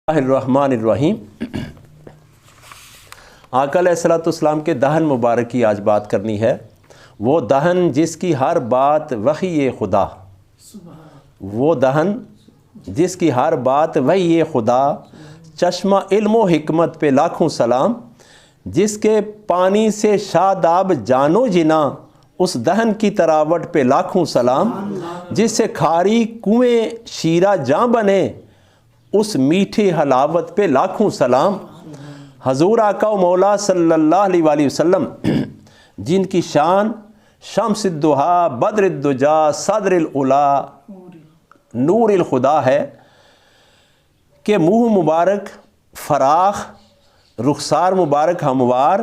الرحمن الرحیم۔ آقا علیہ الصلوۃ والسلام کے دہن مبارک کی آج بات کرنی ہے۔ وہ دہن جس کی ہر بات وحی خدا، وہ دہن جس کی ہر بات وحی خدا، چشمہ علم و حکمت پہ لاکھوں سلام، جس کے پانی سے شاداب جانو جنا، اس دہن کی تراوٹ پہ لاکھوں سلام، جس سے کھاری کنویں شیرہ جاں بنے، اس میٹھی حلاوت پہ لاکھوں سلام۔ حضور آقا و مولا صلی اللہ علیہ وآلہ وسلم، جن کی شان شمس الضحیٰ بدر الدجا صدر العلا نور الخدا ہے، کہ منہ مبارک فراخ، رخسار مبارک ہموار،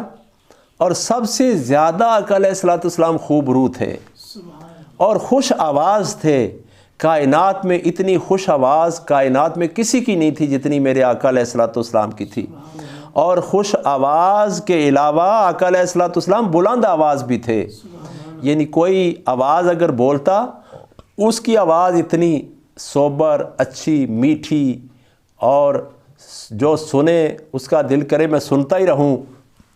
اور سب سے زیادہ آقا علیہ الصلوۃ والسلام خوب رو تھے اور خوش آواز تھے۔ کائنات میں اتنی خوش آواز کائنات میں کسی کی نہیں تھی جتنی میرے آقا علیہ الصلوۃ والسلام کی تھی۔ اور خوش آواز کے علاوہ آقا علیہ الصلوۃ والسلام بلند آواز بھی تھے، یعنی کوئی آواز اگر بولتا، اس کی آواز اتنی سوبر، اچھی، میٹھی، اور جو سنے اس کا دل کرے میں سنتا ہی رہوں،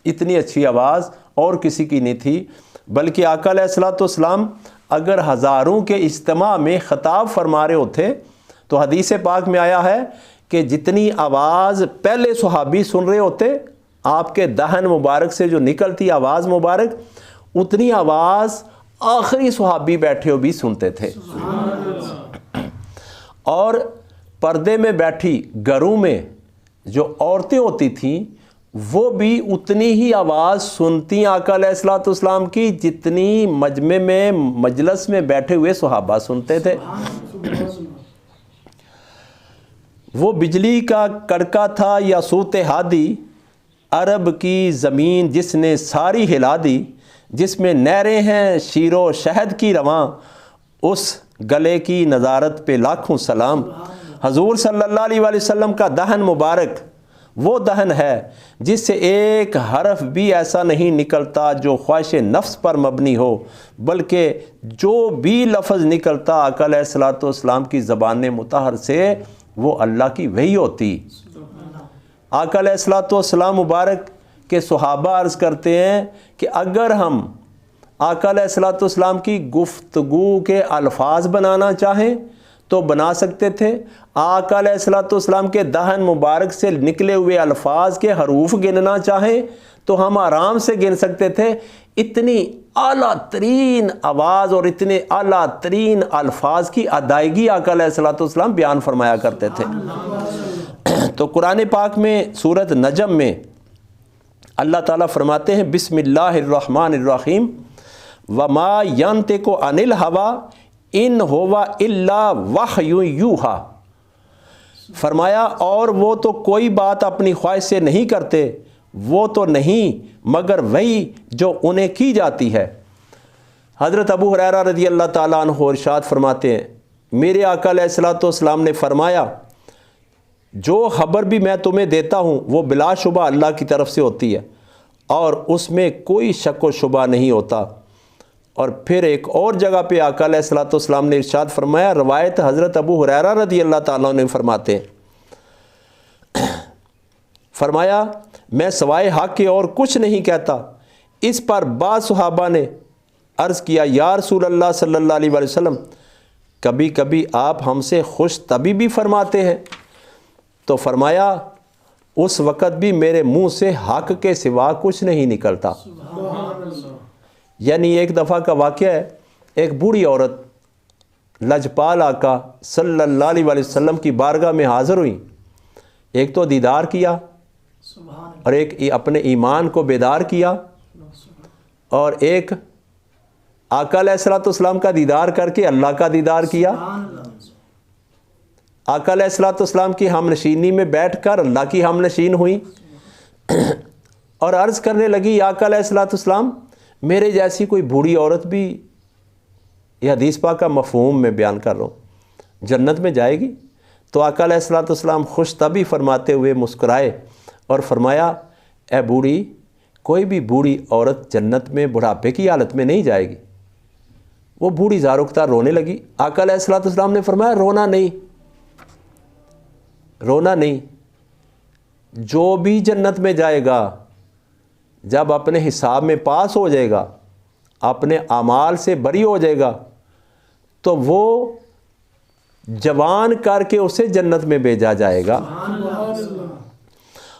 اتنی اچھی آواز اور کسی کی نہیں تھی۔ بلکہ آقا علیہ الصلوۃ والسلام اگر ہزاروں کے اجتماع میں خطاب فرما رہے ہوتے تو حدیث پاک میں آیا ہے کہ جتنی آواز پہلے صحابی سن رہے ہوتے، آپ کے دہن مبارک سے جو نکلتی آواز مبارک، اتنی آواز آخری صحابی بیٹھے ہو بھی سنتے تھے۔ اور پردے میں بیٹھی گھروں میں جو عورتیں ہوتی تھیں، وہ بھی اتنی ہی آواز سنتی آقا علیہ الصلوۃ والسلام کی جتنی مجمع میں مجلس میں بیٹھے ہوئے صحابہ سنتے تھے۔ وہ بجلی کا کڑکا تھا یا صوت ہادی، عرب کی زمین جس نے ساری ہلا دی، جس میں نہریں ہیں شیر و شہد کی رواں، اس گلے کی نظارت پہ لاکھوں سلام۔ حضور صلی اللہ علیہ وآلہ وسلم کا دہن مبارک وہ دہن ہے جس سے ایک حرف بھی ایسا نہیں نکلتا جو خواہش نفس پر مبنی ہو، بلکہ جو بھی لفظ نکلتا آقا علیہ الصلوۃ والسلام کی زبان مطہر سے وہ اللہ کی وحی ہوتی۔ آقا علیہ الصلوۃ والسلام مبارک کے صحابہ عرض کرتے ہیں کہ اگر ہم آقا علیہ الصلوۃ والسلام کی گفتگو کے الفاظ بنانا چاہیں تو بنا سکتے تھے، آقا علیہ الصلوۃ والسلام کے دہن مبارک سے نکلے ہوئے الفاظ کے حروف گننا چاہیں تو ہم آرام سے گن سکتے تھے۔ اتنی اعلیٰ ترین آواز اور اتنے اعلیٰ ترین الفاظ کی ادائیگی آقا علیہ الصلوۃ والسلام بیان فرمایا کرتے تھے۔ تو قرآن پاک میں سورۃ نجم میں اللہ تعالیٰ فرماتے ہیں بسم اللہ الرحمن الرحیم وما ینطق عن الہویٰ ان ہوا الا وحی یوحیٰ۔ فرمایا اور وہ تو کوئی بات اپنی خواہش سے نہیں کرتے، وہ تو نہیں مگر وہی جو انہیں کی جاتی ہے۔ حضرت ابو ہریرہ رضی اللہ تعالیٰ عنہ ارشاد فرماتے ہیں میرے آقا علیہ الصلوۃ والسلام نے فرمایا جو خبر بھی میں تمہیں دیتا ہوں وہ بلا شبہ اللہ کی طرف سے ہوتی ہے اور اس میں کوئی شک و شبہ نہیں ہوتا۔ اور پھر ایک اور جگہ پہ آقا علیہ الصلوۃ والسلام نے ارشاد فرمایا، روایت حضرت ابو ہریرہ رضی اللہ تعالیٰ عنہ فرماتے ہیں، فرمایا میں سوائے حق کے اور کچھ نہیں کہتا۔ اس پر بعض صحابہ نے عرض کیا یا رسول اللہ صلی اللہ علیہ وآلہ وسلم کبھی کبھی آپ ہم سے خوش طبی بھی فرماتے ہیں؟ تو فرمایا اس وقت بھی میرے منہ سے حق کے سوا کچھ نہیں نکلتا۔ یعنی ایک دفعہ کا واقعہ ہے، ایک بوڑھی عورت لجپال آقا صلی اللہ علیہ وآلہ وسلم کی بارگاہ میں حاضر ہوئی۔ ایک تو دیدار کیا اور ایک اپنے ایمان کو بیدار کیا، اور ایک آقا علیہ الصلوۃ والسلام کا دیدار کر کے اللہ کا دیدار کیا۔ آقا علیہ الصلوۃ والسلام کی ہم نشینی میں بیٹھ کر اللہ کی ہم نشین ہوئی اور عرض کرنے لگی آقا علیہ الصلوۃ والسلام میرے جیسی کوئی بوڑھی عورت بھی، یہ حدیث پاک کا مفہوم میں بیان کر رہا ہوں، جنت میں جائے گی؟ تو آقا علیہ الصلوۃ والسلام خوش طبی فرماتے ہوئے مسکرائے اور فرمایا اے بوڑھی، کوئی بھی بوڑھی عورت جنت میں بڑھاپے کی حالت میں نہیں جائے گی۔ وہ بوڑھی زاروختہ رونے لگی۔ آقا علیہ الصلوۃ والسلام نے فرمایا رونا نہیں، رونا نہیں، جو بھی جنت میں جائے گا جب اپنے حساب میں پاس ہو جائے گا، اپنے اعمال سے بری ہو جائے گا، تو وہ جوان کر کے اسے جنت میں بھیجا جائے گا۔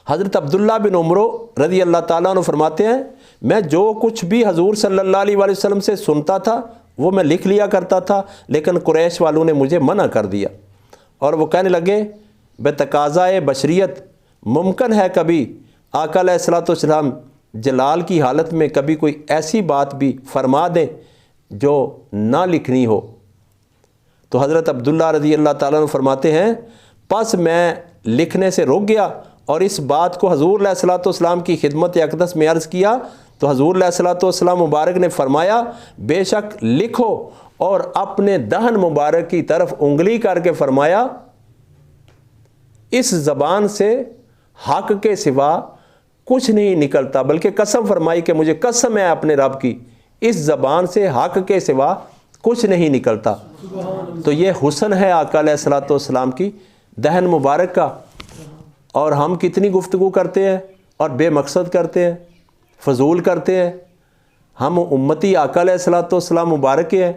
حضرت عبداللہ بن عمر رضی اللہ تعالیٰ عنہ فرماتے ہیں میں جو کچھ بھی حضور صلی اللہ علیہ وسلم سے سنتا تھا وہ میں لکھ لیا کرتا تھا، لیکن قریش والوں نے مجھے منع کر دیا اور وہ کہنے لگے بے تقاضائے بشریت ممکن ہے کبھی آقا علیہ الصلوۃ والسلام جلال کی حالت میں کبھی کوئی ایسی بات بھی فرما دیں جو نہ لکھنی ہو۔ تو حضرت عبداللہ رضی اللہ تعالیٰ عنہ فرماتے ہیں پس میں لکھنے سے رک گیا اور اس بات کو حضور علیہ الصلوۃ والسلام کی خدمت اقدس میں عرض کیا، تو حضور علیہ الصلوۃ والسلام مبارک نے فرمایا بے شک لکھو، اور اپنے دہن مبارک کی طرف انگلی کر کے فرمایا اس زبان سے حق کے سوا کچھ نہیں نکلتا، بلکہ قسم فرمائی کہ مجھے قسم ہے اپنے رب کی اس زبان سے حق کے سوا کچھ نہیں نکلتا۔ تو یہ حسن ہے آقا علیہ الصلوۃ والسلام کی دہن مبارک کا، اور ہم کتنی گفتگو کرتے ہیں اور بے مقصد کرتے ہیں، فضول کرتے ہیں۔ ہم امتی آقا علیہ الصلوۃ والسلام مبارک ہیں،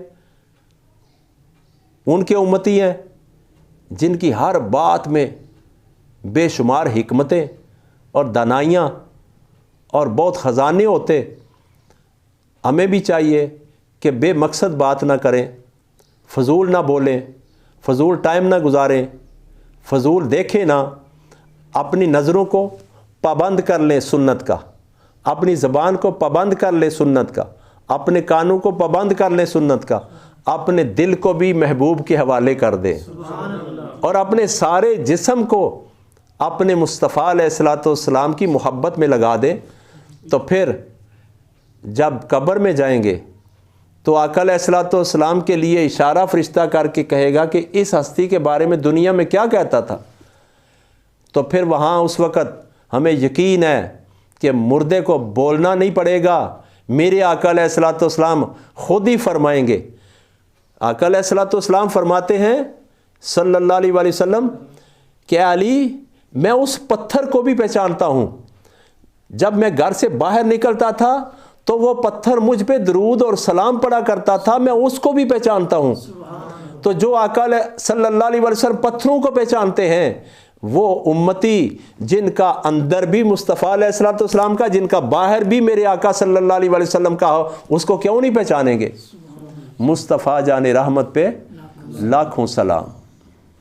ان کے امتی ہیں جن کی ہر بات میں بے شمار حکمتیں اور دانائیاں اور بہت خزانے ہوتے۔ ہمیں بھی چاہیے کہ بے مقصد بات نہ کریں، فضول نہ بولیں، فضول ٹائم نہ گزاریں، فضول دیکھیں نہ، اپنی نظروں کو پابند کر لیں سنت کا، اپنی زبان کو پابند کر لیں سنت کا، اپنے کانوں کو پابند کر لیں سنت کا، اپنے دل کو بھی محبوب کے حوالے کر دیں، اور اپنے سارے جسم کو اپنے مصطفیٰ علیہ الصلوۃ والسلام کی محبت میں لگا دیں۔ تو پھر جب قبر میں جائیں گے تو آقا علیہ الصلوۃ والسلام کے لیے اشارہ فرشتہ کر کے کہے گا کہ اس ہستی کے بارے میں دنیا میں کیا کہتا تھا، تو پھر وہاں اس وقت ہمیں یقین ہے کہ مردے کو بولنا نہیں پڑے گا، میرے آقا علیہ الصلوۃ والسلام خود ہی فرمائیں گے۔ آقا علیہ الصلوۃ والسلام فرماتے ہیں صلی اللہ علیہ وآلہ وسلم کہ علی میں اس پتھر کو بھی پہچانتا ہوں، جب میں گھر سے باہر نکلتا تھا تو وہ پتھر مجھ پہ درود اور سلام پڑا کرتا تھا، میں اس کو بھی پہچانتا ہوں۔ تو جو آقا صلی اللہ علیہ وسلم پتھروں کو پہچانتے ہیں وہ امتی جن کا اندر بھی مصطفیٰ علیہ الصلوۃ والسلام کا، جن کا باہر بھی میرے آقا صلی اللہ علیہ وسلم کا ہو، اس کو کیوں نہیں پہچانیں گے؟ مصطفیٰ جان رحمت پہ لاکھوں سلام۔